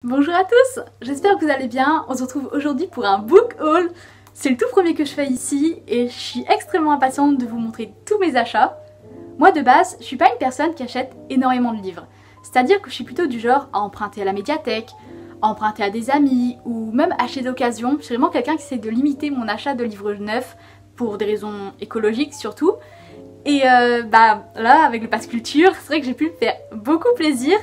Bonjour à tous, j'espère que vous allez bien. On se retrouve aujourd'hui pour un book haul. C'est le tout premier que je fais ici et je suis extrêmement impatiente de vous montrer tous mes achats. Moi de base, je suis pas une personne qui achète énormément de livres. C'est-à-dire que je suis plutôt du genre à emprunter à la médiathèque, à emprunter à des amis ou même acheter d'occasion. Je suis vraiment quelqu'un qui essaie de limiter mon achat de livres neufs pour des raisons écologiques surtout. Et là, avec le pass culture, c'est vrai que j'ai pu me faire beaucoup plaisir.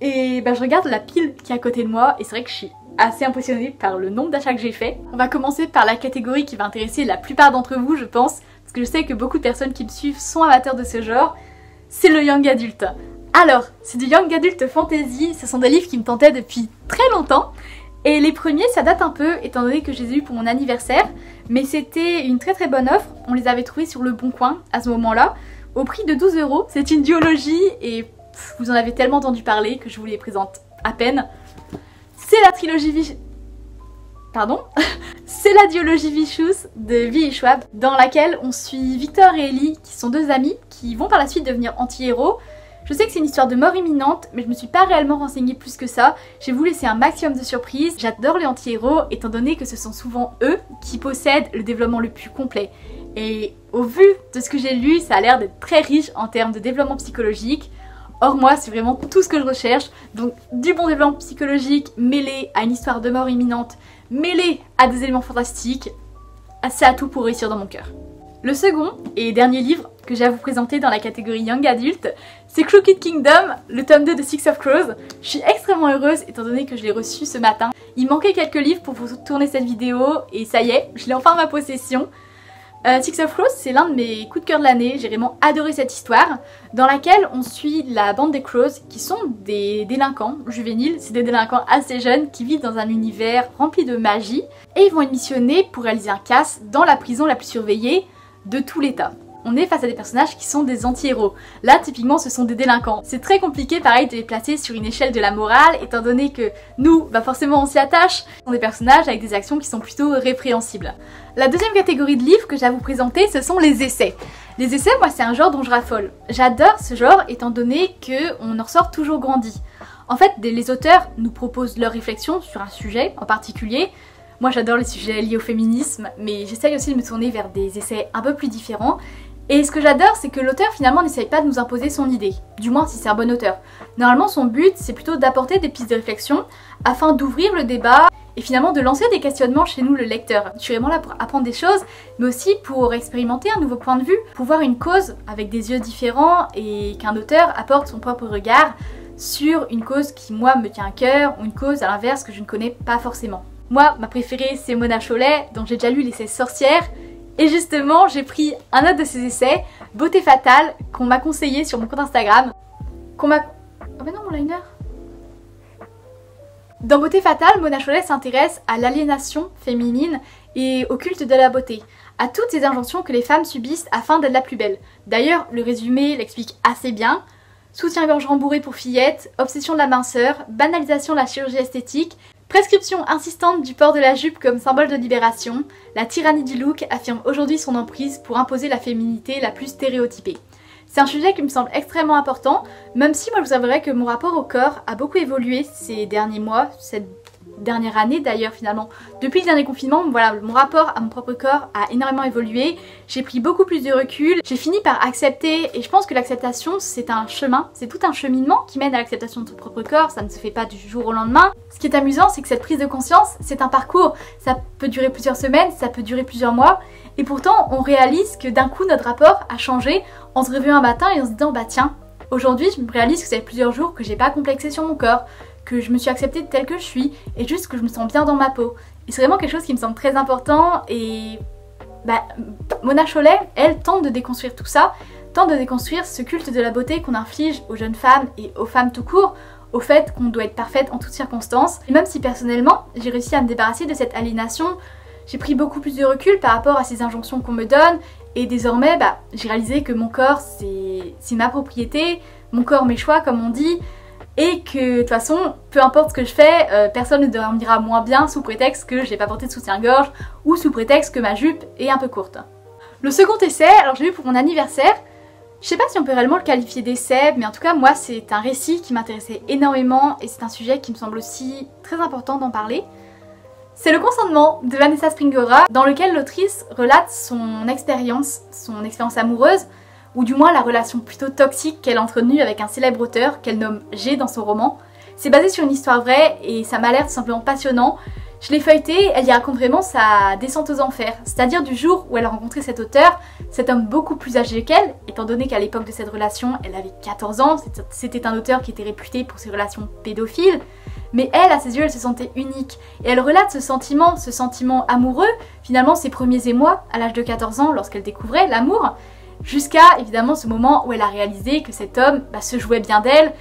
Et je regarde la pile qui est à côté de moi et c'est vrai que je suis assez impressionnée par le nombre d'achats que j'ai fait. On va commencer par la catégorie qui va intéresser la plupart d'entre vous je pense, parce que je sais que beaucoup de personnes qui me suivent sont amateurs de ce genre. C'est le Young Adult. Alors, c'est du Young Adult Fantasy, ce sont des livres qui me tentaient depuis très longtemps. Et les premiers ça date un peu étant donné que je les ai eus pour mon anniversaire, mais c'était une très bonne offre, on les avait trouvés sur le Bon Coin à ce moment-là, au prix de 12 €. C'est une duologie et vous en avez tellement entendu parler que je vous les présente à peine. C'est la trilogie c'est la duologie Vicious de V.E. Schwab, dans laquelle on suit Victor et Ellie, qui sont deux amis, qui vont par la suite devenir anti-héros. Je sais que c'est une histoire de mort imminente, mais je me suis pas réellement renseignée plus que ça. J'ai voulu laisser un maximum de surprises. J'adore les anti-héros, étant donné que ce sont souvent eux qui possèdent le développement le plus complet. Et au vu de ce que j'ai lu, ça a l'air d'être très riche en termes de développement psychologique. Or moi c'est vraiment tout ce que je recherche, donc du bon développement psychologique mêlé à une histoire de mort imminente, mêlé à des éléments fantastiques, c'est à tout pour réussir dans mon cœur. Le second et dernier livre que j'ai à vous présenter dans la catégorie Young Adult, c'est Crooked Kingdom, le tome 2 de Six of Crows. Je suis extrêmement heureuse étant donné que je l'ai reçu ce matin. Il manquait quelques livres pour vous tourner cette vidéo et ça y est, je l'ai enfin en ma possession. Six of Crows, c'est l'un de mes coups de cœur de l'année, j'ai vraiment adoré cette histoire dans laquelle on suit la bande des Crows qui sont des délinquants juvéniles, c'est des délinquants assez jeunes qui vivent dans un univers rempli de magie et ils vont être missionnés pour réaliser un casse dans la prison la plus surveillée de tout l'État. On est face à des personnages qui sont des anti-héros. Là, typiquement, ce sont des délinquants. C'est très compliqué, pareil, de les placer sur une échelle de la morale, étant donné que nous, forcément, on s'y attache. Ce sont des personnages avec des actions qui sont plutôt répréhensibles. La deuxième catégorie de livres que j'ai à vous présenter, ce sont les essais. Les essais, moi, c'est un genre dont je raffole. J'adore ce genre, étant donné qu'on en ressort toujours grandi. En fait, les auteurs nous proposent leurs réflexions sur un sujet en particulier. Moi, j'adore les sujets liés au féminisme, mais j'essaye aussi de me tourner vers des essais un peu plus différents. Et ce que j'adore, c'est que l'auteur finalement n'essaye pas de nous imposer son idée, du moins si c'est un bon auteur. Normalement son but c'est plutôt d'apporter des pistes de réflexion afin d'ouvrir le débat et finalement de lancer des questionnements chez nous le lecteur. Je suis vraiment là pour apprendre des choses, mais aussi pour expérimenter un nouveau point de vue, pour voir une cause avec des yeux différents et qu'un auteur apporte son propre regard sur une cause qui moi me tient à cœur ou une cause à l'inverse que je ne connais pas forcément. Moi, ma préférée c'est Mona Chollet, dont j'ai déjà lu l'essai Sorcière. Et justement, j'ai pris un autre de ses essais, Beauté Fatale, qu'on m'a conseillé sur mon compte Instagram. Oh mais non, mon liner. Dans Beauté Fatale, Mona Chollet s'intéresse à l'aliénation féminine et au culte de la beauté, à toutes ces injonctions que les femmes subissent afin d'être la plus belle. D'ailleurs, le résumé l'explique assez bien. Soutien-gorge rembourré pour fillettes, obsession de la minceur, banalisation de la chirurgie esthétique, prescription insistante du port de la jupe comme symbole de libération, la tyrannie du look affirme aujourd'hui son emprise pour imposer la féminité la plus stéréotypée. C'est un sujet qui me semble extrêmement important, même si moi je vous avouerai que mon rapport au corps a beaucoup évolué ces derniers mois, cette dernière année d'ailleurs finalement. Depuis le dernier confinement, voilà, mon rapport à mon propre corps a énormément évolué, j'ai pris beaucoup plus de recul, j'ai fini par accepter et je pense que l'acceptation c'est un chemin, c'est tout un cheminement qui mène à l'acceptation de son propre corps, ça ne se fait pas du jour au lendemain. Ce qui est amusant c'est que cette prise de conscience c'est un parcours, ça peut durer plusieurs semaines, ça peut durer plusieurs mois et pourtant on réalise que d'un coup notre rapport a changé en se réveillant un matin et en se disant bah tiens, aujourd'hui je me réalise que ça fait plusieurs jours que j'ai pas complexé sur mon corps, que je me suis acceptée telle que je suis et juste que je me sens bien dans ma peau. Et c'est vraiment quelque chose qui me semble très important et Mona Chollet, elle tente de déconstruire tout ça, tente de déconstruire ce culte de la beauté qu'on inflige aux jeunes femmes et aux femmes tout court, au fait qu'on doit être parfaite en toutes circonstances. Et même si personnellement j'ai réussi à me débarrasser de cette aliénation, j'ai pris beaucoup plus de recul par rapport à ces injonctions qu'on me donne et désormais j'ai réalisé que mon corps c'est ma propriété, mon corps mes choix comme on dit. Et que de toute façon, peu importe ce que je fais, personne ne dormira moins bien sous prétexte que j'ai pas porté de soutien-gorge ou sous prétexte que ma jupe est un peu courte. Le second essai, alors je l'ai eu pour mon anniversaire, Je sais pas si on peut réellement le qualifier d'essai, mais en tout cas moi c'est un récit qui m'intéressait énormément et c'est un sujet qui me semble aussi très important d'en parler. C'est Le Consentement de Vanessa Springora, dans lequel l'autrice relate son expérience amoureuse, ou du moins la relation plutôt toxique qu'elle a entretenue avec un célèbre auteur qu'elle nomme G dans son roman. C'est basé sur une histoire vraie et ça m'a l'air tout simplement passionnant. Je l'ai feuilleté, elle y raconte vraiment sa descente aux enfers, c'est-à-dire du jour où elle a rencontré cet auteur, cet homme beaucoup plus âgé qu'elle, étant donné qu'à l'époque de cette relation, elle avait 14 ans, c'était un auteur qui était réputé pour ses relations pédophiles, mais elle, à ses yeux, elle se sentait unique. Et elle relate ce sentiment amoureux, finalement ses premiers émois, à l'âge de 14 ans, lorsqu'elle découvrait l'amour, jusqu'à évidemment ce moment où elle a réalisé que cet homme se jouait bien d'elle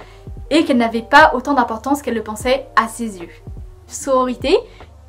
et qu'elle n'avait pas autant d'importance qu'elle le pensait à ses yeux. Sororité,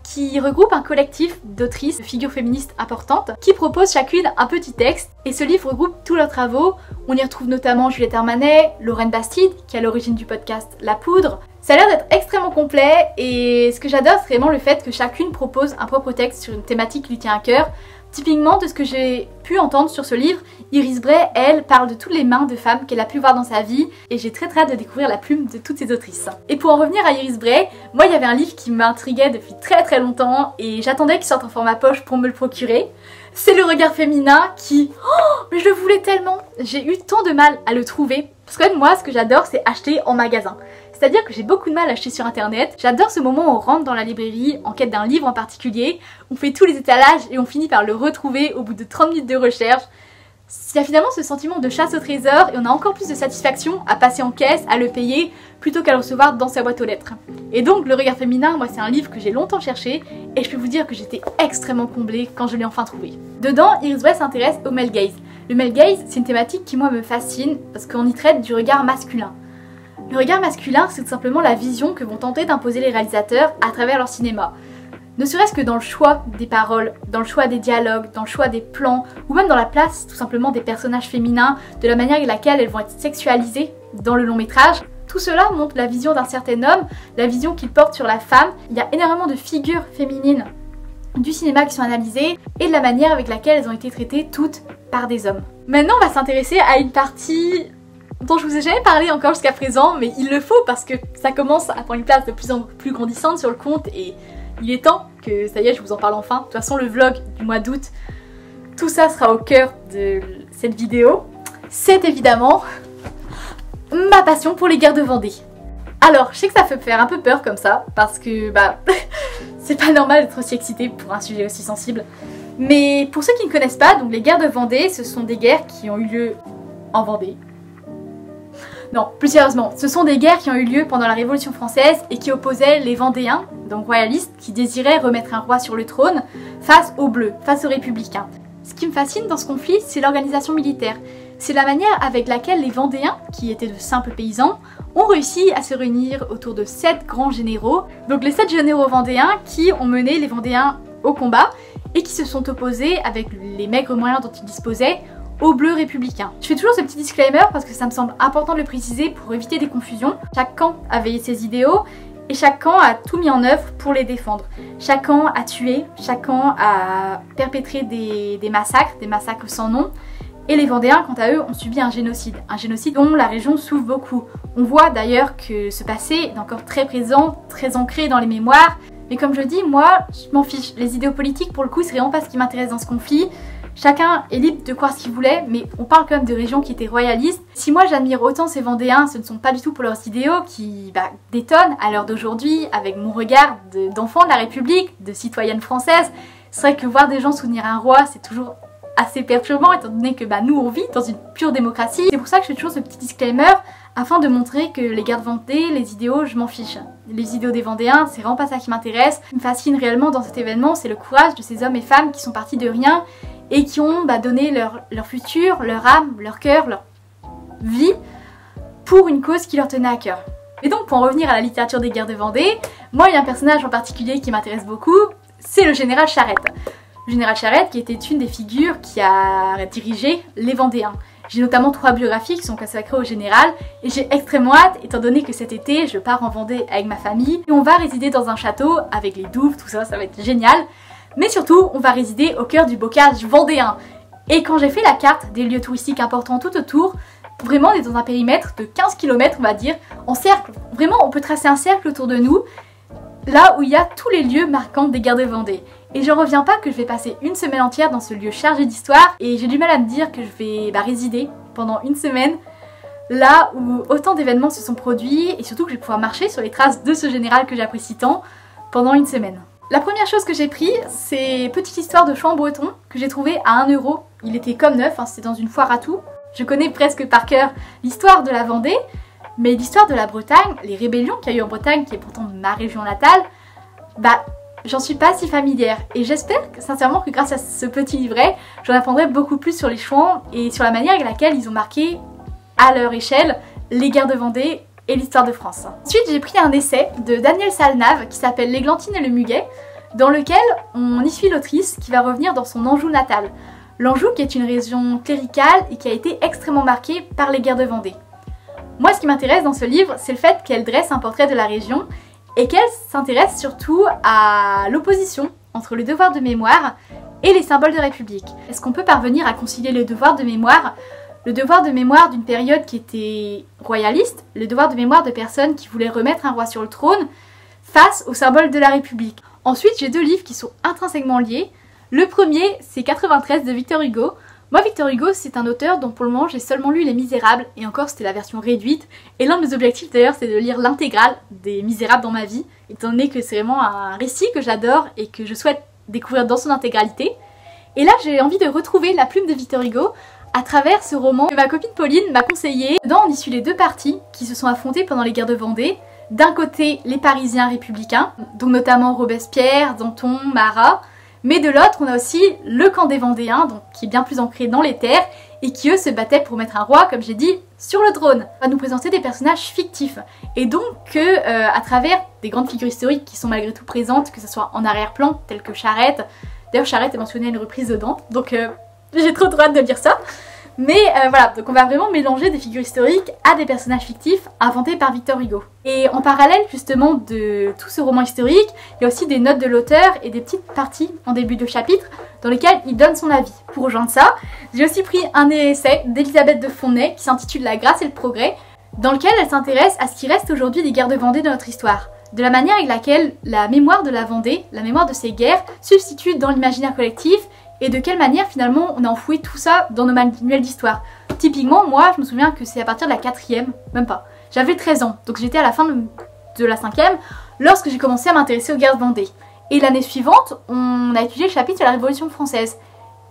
qui regroupe un collectif d'autrices, de figures féministes importantes, qui proposent chacune un petit texte, et ce livre regroupe tous leurs travaux. On y retrouve notamment Juliette Armanet, Lorraine Bastide, qui est à l'origine du podcast La Poudre. Ça a l'air d'être extrêmement complet, et ce que j'adore, c'est vraiment le fait que chacune propose un propre texte sur une thématique qui lui tient à cœur. Typiquement, de ce que j'ai pu entendre sur ce livre, Iris Bray, elle, parle de toutes les mains de femmes qu'elle a pu voir dans sa vie, et j'ai très hâte de découvrir la plume de toutes ces autrices. Et pour en revenir à Iris Bray, moi il y avait un livre qui m'intriguait depuis très longtemps, et j'attendais qu'il sorte en format poche pour me le procurer. C'est Le Regard Féminin qui... Oh, mais je le voulais tellement! J'ai eu tant de mal à le trouver, parce que moi ce que j'adore c'est acheter en magasin. C'est-à-dire que j'ai beaucoup de mal à acheter sur internet. J'adore ce moment où on rentre dans la librairie en quête d'un livre en particulier, on fait tous les étalages et on finit par le retrouver au bout de 30 minutes de recherche. Il y a finalement ce sentiment de chasse au trésor et on a encore plus de satisfaction à passer en caisse, à le payer, plutôt qu'à le recevoir dans sa boîte aux lettres. Et donc Le Regard Féminin, moi c'est un livre que j'ai longtemps cherché et je peux vous dire que j'étais extrêmement comblée quand je l'ai enfin trouvé. Dedans, Iris Bray s'intéresse au male gaze. Le male gaze, c'est une thématique qui moi me fascine parce qu'on y traite du regard masculin. Le regard masculin, c'est tout simplement la vision que vont tenter d'imposer les réalisateurs à travers leur cinéma. Ne serait-ce que dans le choix des paroles, dans le choix des dialogues, dans le choix des plans, ou même dans la place tout simplement des personnages féminins, de la manière avec laquelle elles vont être sexualisées dans le long métrage. Tout cela montre la vision d'un certain homme, la vision qu'il porte sur la femme. Il y a énormément de figures féminines du cinéma qui sont analysées et de la manière avec laquelle elles ont été traitées toutes par des hommes. Maintenant, on va s'intéresser à une partie dont je vous ai jamais parlé encore jusqu'à présent, mais il le faut parce que ça commence à prendre une place de plus en plus grandissante sur le compte et il est temps que ça y est, je vous en parle enfin. De toute façon, le vlog du mois d'août, tout ça sera au cœur de cette vidéo. C'est évidemment ma passion pour les guerres de Vendée. Alors, je sais que ça peut faire un peu peur comme ça, parce que c'est pas normal d'être aussi excité pour un sujet aussi sensible. Mais pour ceux qui ne connaissent pas, donc les guerres de Vendée, ce sont des guerres qui ont eu lieu en Vendée. Non, plus sérieusement, ce sont des guerres qui ont eu lieu pendant la Révolution française et qui opposaient les Vendéens, donc royalistes, qui désiraient remettre un roi sur le trône, face aux Bleus, face aux Républicains. Ce qui me fascine dans ce conflit, c'est l'organisation militaire. C'est la manière avec laquelle les Vendéens, qui étaient de simples paysans, ont réussi à se réunir autour de 7 grands généraux. Donc les 7 généraux vendéens qui ont mené les Vendéens au combat et qui se sont opposés avec les maigres moyens dont ils disposaient aux Bleus républicains. Je fais toujours ce petit disclaimer parce que ça me semble important de le préciser pour éviter des confusions. Chaque camp avait ses idéaux et chaque camp a tout mis en œuvre pour les défendre. Chaque camp a tué, chaque camp a perpétré des massacres sans nom. Et les Vendéens, quant à eux, ont subi un génocide dont la région souffre beaucoup. On voit d'ailleurs que ce passé est encore très présent, très ancré dans les mémoires. Mais comme je dis, moi, je m'en fiche. Les idéaux politiques, pour le coup, c'est vraiment pas ce qui m'intéresse dans ce conflit. Chacun est libre de croire ce qu'il voulait, mais on parle quand même de régions qui étaient royalistes. Si moi j'admire autant ces Vendéens, ce ne sont pas du tout pour leurs idéaux qui détonnent à l'heure d'aujourd'hui, avec mon regard d'enfant de la République, de citoyenne française. C'est vrai que voir des gens soutenir un roi, c'est toujours assez perturbant, étant donné que nous on vit dans une pure démocratie. C'est pour ça que je fais toujours ce petit disclaimer, afin de montrer que les guerres de Vendée, les idéaux, je m'en fiche. Les idéaux des Vendéens, c'est vraiment pas ça qui m'intéresse. Ce qui me fascine réellement dans cet événement, c'est le courage de ces hommes et femmes qui sont partis de rien et qui ont donné leur futur, leur âme, leur cœur, leur vie pour une cause qui leur tenait à cœur. Et donc pour en revenir à la littérature des guerres de Vendée, moi il y a un personnage en particulier qui m'intéresse beaucoup, c'est le général Charette. Le général Charette qui était une des figures qui a dirigé les Vendéens. J'ai notamment 3 biographies qui sont consacrées au général et j'ai extrêmement hâte étant donné que cet été je pars en Vendée avec ma famille et on va résider dans un château avec les douves, tout ça, ça va être génial. Mais surtout, on va résider au cœur du bocage vendéen. Et quand j'ai fait la carte des lieux touristiques importants tout autour, vraiment on est dans un périmètre de 15 km on va dire, en cercle. Vraiment on peut tracer un cercle autour de nous, là où il y a tous les lieux marquants des guerres de Vendée. Et je reviens pas que je vais passer une semaine entière dans ce lieu chargé d'histoire, et j'ai du mal à me dire que je vais résider pendant une semaine là où autant d'événements se sont produits, et surtout que je vais pouvoir marcher sur les traces de ce général que j'apprécie tant pendant une semaine. La première chose que j'ai pris, c'est Petite histoire de chant breton que j'ai trouvé à 1 €. Il était comme neuf, hein, c'était dans une foire à tout. Je connais presque par cœur l'histoire de la Vendée, mais l'histoire de la Bretagne, les rébellions qu'il y a eu en Bretagne, qui est pourtant ma région natale, j'en suis pas si familière. Et j'espère sincèrement que grâce à ce petit livret, j'en apprendrai beaucoup plus sur les chouans et sur la manière avec laquelle ils ont marqué à leur échelle les guerres de Vendée et l'histoire de France. Ensuite, j'ai pris un essai de Daniel Salnave qui s'appelle L'Églantine et le Muguet, dans lequel on y suit l'autrice qui va revenir dans son Anjou natal. L'Anjou qui est une région cléricale et qui a été extrêmement marquée par les guerres de Vendée. Moi, ce qui m'intéresse dans ce livre, c'est le fait qu'elle dresse un portrait de la région et qu'elle s'intéresse surtout à l'opposition entre le devoir de mémoire et les symboles de République. Est-ce qu'on peut parvenir à concilier le devoir de mémoire d'une période qui était royaliste, le devoir de mémoire de personnes qui voulaient remettre un roi sur le trône, face aux symboles de la République? Ensuite, j'ai 2 livres qui sont intrinsèquement liés. Le premier, c'est 93 de Victor Hugo. Moi, Victor Hugo, c'est un auteur dont pour le moment j'ai seulement lu Les Misérables, et encore c'était la version réduite. Et l'un de mes objectifs d'ailleurs, c'est de lire l'intégrale des Misérables dans ma vie, étant donné que c'est vraiment un récit que j'adore et que je souhaite découvrir dans son intégralité. Et là, j'ai envie de retrouver la plume de Victor Hugo à travers ce roman que ma copine Pauline m'a conseillé. Dedans, on y suit les 2 partis qui se sont affrontés pendant les guerres de Vendée. D'un côté, les Parisiens républicains, donc notamment Robespierre, Danton, Marat. Mais de l'autre, on a aussi le camp des Vendéens, donc qui est bien plus ancré dans les terres, et qui eux se battaient pour mettre un roi, comme j'ai dit, sur le trône. On va nous présenter des personnages fictifs, et donc à travers des grandes figures historiques qui sont malgré tout présentes, que ce soit en arrière-plan, telles que Charette. D'ailleurs, Charette est mentionnée à une reprise de Dante, donc j'ai trop hâte de lire ça. Mais voilà, donc on va vraiment mélanger des figures historiques à des personnages fictifs inventés par Victor Hugo. Et en parallèle justement de tout ce roman historique, il y a aussi des notes de l'auteur et des petites parties en début de chapitre dans lesquelles il donne son avis. Pour rejoindre ça, j'ai aussi pris un essai d'Elisabeth de Fontenay qui s'intitule La grâce et le progrès, dans lequel elle s'intéresse à ce qui reste aujourd'hui des guerres de Vendée dans notre histoire. De la manière avec laquelle la mémoire de la Vendée, la mémoire de ces guerres, substitue dans l'imaginaire collectif, et de quelle manière finalement on a enfoui tout ça dans nos manuels d'histoire. Typiquement, moi je me souviens que c'est à partir de la 4e, même pas, j'avais 13 ans, donc j'étais à la fin de la 5e, lorsque j'ai commencé à m'intéresser aux guerres de Vendée. Et l'année suivante, on a étudié le chapitre sur la Révolution française.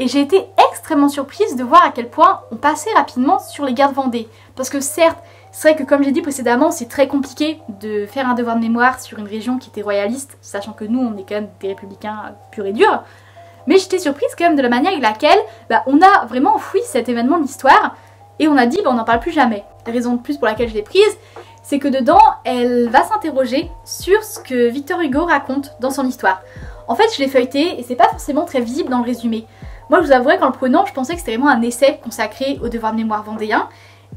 Et j'ai été extrêmement surprise de voir à quel point on passait rapidement sur les guerres de Vendée. Parce que certes, c'est vrai que comme j'ai dit précédemment, c'est très compliqué de faire un devoir de mémoire sur une région qui était royaliste, sachant que nous on est quand même des républicains purs et durs. Mais j'étais surprise quand même de la manière avec laquelle on a vraiment enfoui cet événement de l'histoire et on a dit on n'en parle plus jamais. La raison de plus pour laquelle je l'ai prise, c'est que dedans elle va s'interroger sur ce que Victor Hugo raconte dans son histoire. En fait je l'ai feuilleté et c'est pas forcément très visible dans le résumé. Moi je vous avouerai qu'en le prenant je pensais que c'était vraiment un essai consacré au devoir de mémoire vendéen.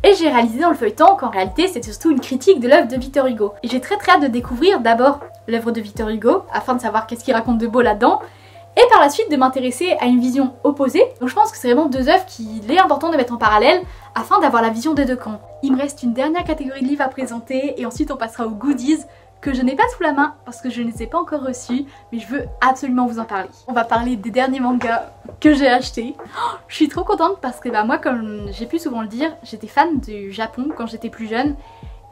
Et j'ai réalisé dans le feuilleton qu'en réalité c'était surtout une critique de l'œuvre de Victor Hugo. Et j'ai très hâte de découvrir d'abord l'œuvre de Victor Hugo afin de savoir qu'est-ce qu'il raconte de beau là-dedans. Et par la suite de m'intéresser à une vision opposée. Donc je pense que c'est vraiment 2 œuvres qu'il est important de mettre en parallèle afin d'avoir la vision des 2 camps. Il me reste une dernière catégorie de livres à présenter et ensuite on passera aux goodies que je n'ai pas sous la main parce que je ne les ai pas encore reçus, mais je veux absolument vous en parler. On va parler des derniers mangas que j'ai achetés. Oh, je suis trop contente parce que moi, comme j'ai pu souvent le dire, j'étais fan du Japon quand j'étais plus jeune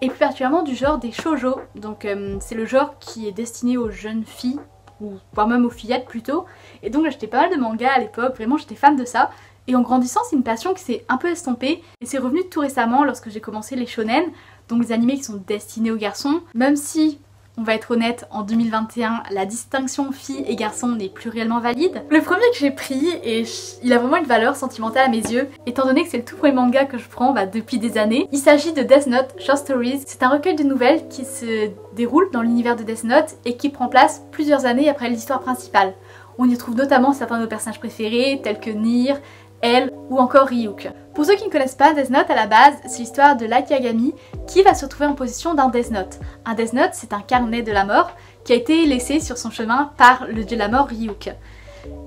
et plus particulièrement du genre des shoujo. Donc c'est le genre qui est destiné aux jeunes filles ou voire même aux fillettes plutôt. Et donc j'achetais pas mal de mangas à l'époque, vraiment j'étais fan de ça. Et en grandissant, c'est une passion qui s'est un peu estompée et c'est revenu tout récemment lorsque j'ai commencé les shonen, donc les animés qui sont destinés aux garçons, même si, on va être honnête, en 2021, la distinction filles et garçons n'est plus réellement valide. Le premier que j'ai pris, et il a vraiment une valeur sentimentale à mes yeux, étant donné que c'est le tout premier manga que je prends depuis des années. Il s'agit de Death Note Short Stories. C'est un recueil de nouvelles qui se déroule dans l'univers de Death Note et qui prend place plusieurs années après l'histoire principale. On y trouve notamment certains de nos personnages préférés, tels que Nier, Elle ou encore Ryuk. Pour ceux qui ne connaissent pas, Death Note à la base, c'est l'histoire de Light Yagami qui va se retrouver en possession d'un Death Note. Un Death Note, c'est un carnet de la mort qui a été laissé sur son chemin par le dieu de la mort Ryuk.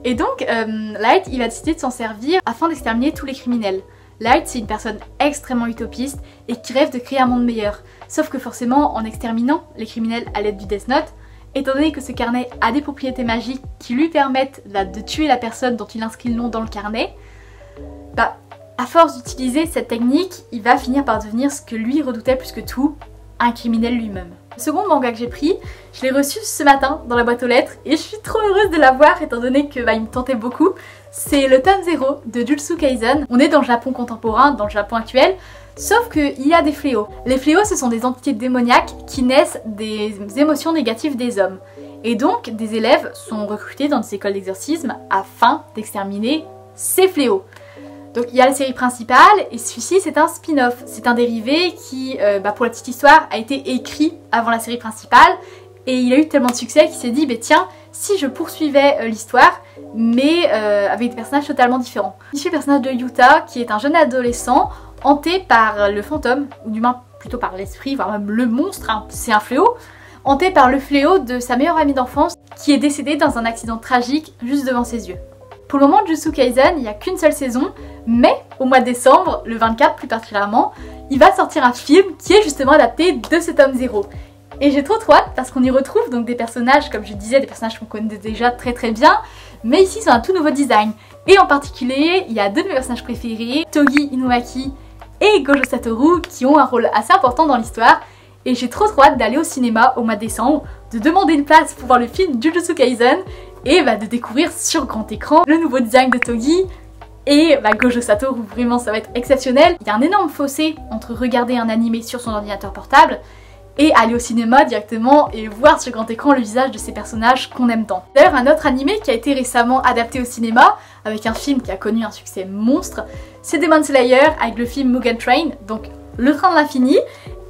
Et donc Light il va décider de s'en servir afin d'exterminer tous les criminels. Light c'est une personne extrêmement utopiste et qui rêve de créer un monde meilleur. Sauf que forcément en exterminant les criminels à l'aide du Death Note, étant donné que ce carnet a des propriétés magiques qui lui permettent de tuer la personne dont il inscrit le nom dans le carnet, bah à force d'utiliser cette technique, il va finir par devenir ce que lui redoutait plus que tout, un criminel lui-même. Le second manga que j'ai pris, je l'ai reçu ce matin dans la boîte aux lettres et je suis trop heureuse de l'avoir étant donné que il me tentait beaucoup. C'est le tome 0 de Jujutsu Kaisen. On est dans le Japon contemporain, dans le Japon actuel, sauf qu'il y a des fléaux. Les fléaux ce sont des entités démoniaques qui naissent des émotions négatives des hommes. Et donc des élèves sont recrutés dans des écoles d'exorcisme afin d'exterminer ces fléaux. Donc il y a la série principale et celui-ci c'est un spin-off, c'est un dérivé qui, pour la petite histoire, a été écrit avant la série principale et il a eu tellement de succès qu'il s'est dit tiens, si je poursuivais l'histoire mais avec des personnages totalement différents. Ici le personnage de Yuta qui est un jeune adolescent hanté par le fantôme, ou du moins plutôt par l'esprit, voire même le monstre, hein, c'est un fléau, hanté par le fléau de sa meilleure amie d'enfance qui est décédée dans un accident tragique juste devant ses yeux. Pour le moment, Jujutsu Kaisen, il n'y a qu'une seule saison, mais au mois de décembre, le 24 plus particulièrement, il va sortir un film qui est justement adapté de ce tome 0. Et j'ai trop hâte parce qu'on y retrouve donc des personnages, comme je disais, des personnages qu'on connaît déjà très bien, mais ici c'est un tout nouveau design. Et en particulier, il y a deux de mes personnages préférés, Togi Inumaki et Gojo Satoru, qui ont un rôle assez important dans l'histoire. Et j'ai trop hâte d'aller au cinéma au mois de décembre, de demander une place pour voir le film Jujutsu Kaisen, et de découvrir sur grand écran le nouveau design de Togi et Gojo Satoru. Vraiment ça va être exceptionnel. Il y a un énorme fossé entre regarder un animé sur son ordinateur portable et aller au cinéma directement et voir sur grand écran le visage de ces personnages qu'on aime tant. D'ailleurs un autre animé qui a été récemment adapté au cinéma avec un film qui a connu un succès monstre, c'est Demon Slayer avec le film Mugen Train, donc le train de l'infini.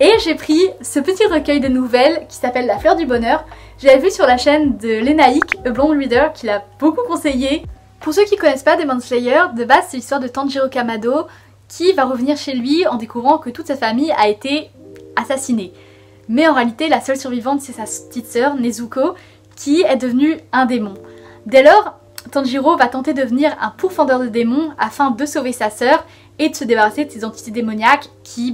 Et j'ai pris ce petit recueil de nouvelles qui s'appelle La Fleur du Bonheur. Je l'avais vu sur la chaîne de Lenaïk, A Blonde Reader, qui l'a beaucoup conseillé. Pour ceux qui connaissent pas Demon Slayer, de base c'est l'histoire de Tanjiro Kamado qui va revenir chez lui en découvrant que toute sa famille a été assassinée. Mais en réalité la seule survivante c'est sa petite sœur Nezuko qui est devenue un démon. Dès lors, Tanjiro va tenter de devenir un pourfendeur de démons afin de sauver sa sœur et de se débarrasser de ces entités démoniaques qui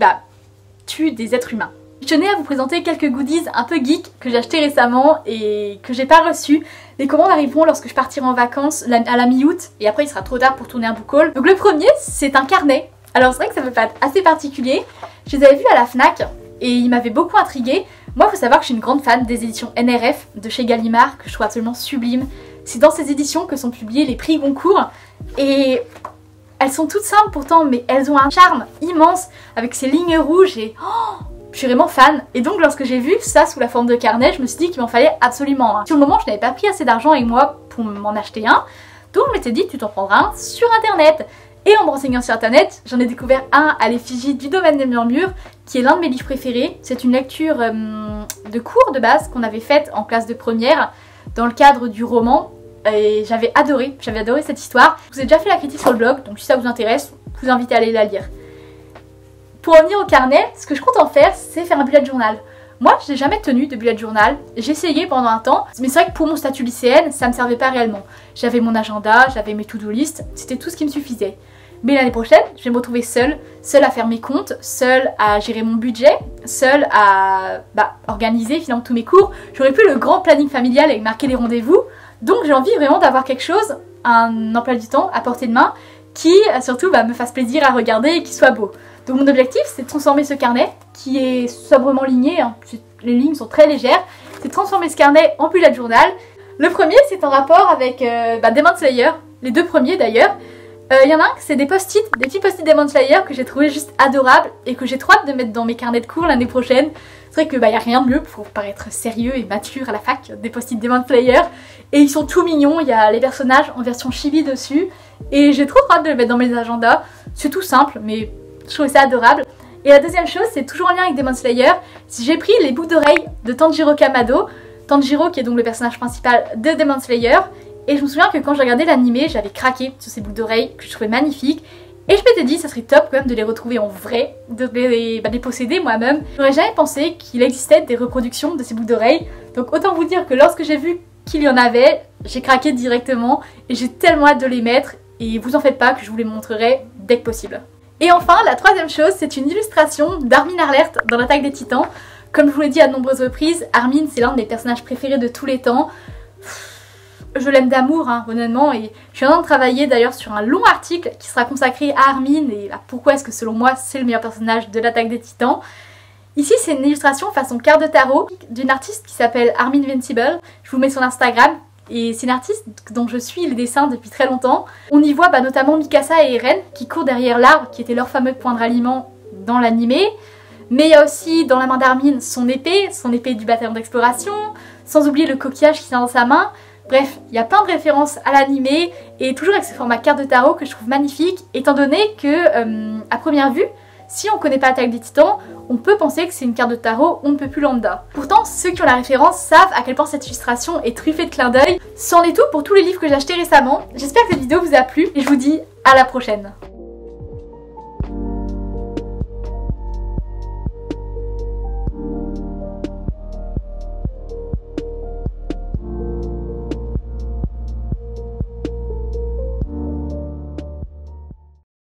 tuent des êtres humains. Je tenais à vous présenter quelques goodies un peu geeks que j'ai acheté récemment et que j'ai pas reçus. Les commandes arriveront lorsque je partirai en vacances à la mi-août et après il sera trop tard pour tourner un book haul. Donc le premier c'est un carnet. Alors c'est vrai que ça peut pas être assez particulier. Je les avais vus à la Fnac et ils m'avaient beaucoup intriguée. Moi il faut savoir que je suis une grande fan des éditions NRF de chez Gallimard que je trouve absolument sublime. C'est dans ces éditions que sont publiés les prix Goncourt et elles sont toutes simples pourtant mais elles ont un charme immense avec ces lignes rouges et je suis vraiment fan. Et donc lorsque j'ai vu ça sous la forme de carnet, je me suis dit qu'il m'en fallait absolument un. Sur le moment je n'avais pas pris assez d'argent avec moi pour m'en acheter un, donc je m'étais dit tu t'en prendras un sur internet. Et en me renseignant sur internet, j'en ai découvert un à l'effigie du domaine des murmures qui est l'un de mes livres préférés. C'est une lecture de cours de base qu'on avait faite en classe de première dans le cadre du roman. Et j'avais adoré cette histoire. Je vous ai déjà fait la critique sur le blog, donc si ça vous intéresse, je vous invite à aller la lire. Pour revenir au carnet, ce que je compte en faire, c'est faire un bullet journal. Moi, je n'ai jamais tenu de bullet journal. J'ai essayé pendant un temps, mais c'est vrai que pour mon statut lycéenne, ça me servait pas réellement. J'avais mon agenda, j'avais mes to-do list, c'était tout ce qui me suffisait. Mais l'année prochaine, je vais me retrouver seule à faire mes comptes, seule à gérer mon budget, seule à organiser finalement tous mes cours. J'aurais plus le grand planning familial avec marquer les rendez-vous. Donc j'ai envie vraiment d'avoir quelque chose, un emploi du temps à portée de main qui surtout me fasse plaisir à regarder et qui soit beau. Donc mon objectif c'est de transformer ce carnet qui est sobrement ligné, hein, les lignes sont très légères, c'est de transformer ce carnet en bullet journal. Le premier c'est en rapport avec Demon Slayer, les deux premiers d'ailleurs. Il y en a un c'est des post-it, des petits post-it Demon Slayer que j'ai trouvé juste adorables et que j'ai trop hâte de mettre dans mes carnets de cours l'année prochaine. C'est vrai que y a rien de mieux pour paraître sérieux et mature à la fac, des post-it Demon Slayer. Et ils sont tout mignons, il y a les personnages en version chibi dessus. Et j'ai trop hâte de les mettre dans mes agendas. C'est tout simple, mais je trouve ça adorable. Et la deuxième chose, c'est toujours en lien avec Demon Slayer. J'ai pris les boucles d'oreilles de Tanjiro Kamado. Tanjiro qui est donc le personnage principal de Demon Slayer. Et je me souviens que quand j'ai regardé l'animé, j'avais craqué sur ces boucles d'oreilles que je trouvais magnifiques. Et je m'étais dit, ça serait top quand même de les retrouver en vrai, de les posséder moi-même. J'aurais jamais pensé qu'il existait des reproductions de ces boucles d'oreilles. Donc autant vous dire que lorsque j'ai vu qu'il y en avait, j'ai craqué directement et j'ai tellement hâte de les mettre et vous en faites pas que je vous les montrerai dès que possible. Et enfin, la troisième chose, c'est une illustration d'Armin Arlert dans l'Attaque des Titans. Comme je vous l'ai dit à de nombreuses reprises, Armin c'est l'un de mes personnages préférés de tous les temps. Je l'aime d'amour, hein, honnêtement, et je suis en train de travailler d'ailleurs sur un long article qui sera consacré à Armin et à pourquoi est-ce que selon moi c'est le meilleur personnage de l'Attaque des Titans. Ici c'est une illustration façon carte de tarot d'une artiste qui s'appelle Armin Vincible. Je vous mets son Instagram et c'est une artiste dont je suis les dessins depuis très longtemps. On y voit notamment Mikasa et Eren qui courent derrière l'arbre qui était leur fameux point de ralliement dans l'animé. Mais il y a aussi dans la main d'Armin son épée du bataillon d'exploration, sans oublier le coquillage qui tient dans sa main. Bref, il y a plein de références à l'animé et toujours avec ce format carte de tarot que je trouve magnifique étant donné que, à première vue, si on connaît pas l'Attaque des Titans, on peut penser que c'est une carte de tarot on ne peut plus lambda. Pourtant, ceux qui ont la référence savent à quel point cette illustration est truffée de clins d'œil. C'en est tout pour tous les livres que j'ai achetés récemment. J'espère que cette vidéo vous a plu et je vous dis à la prochaine.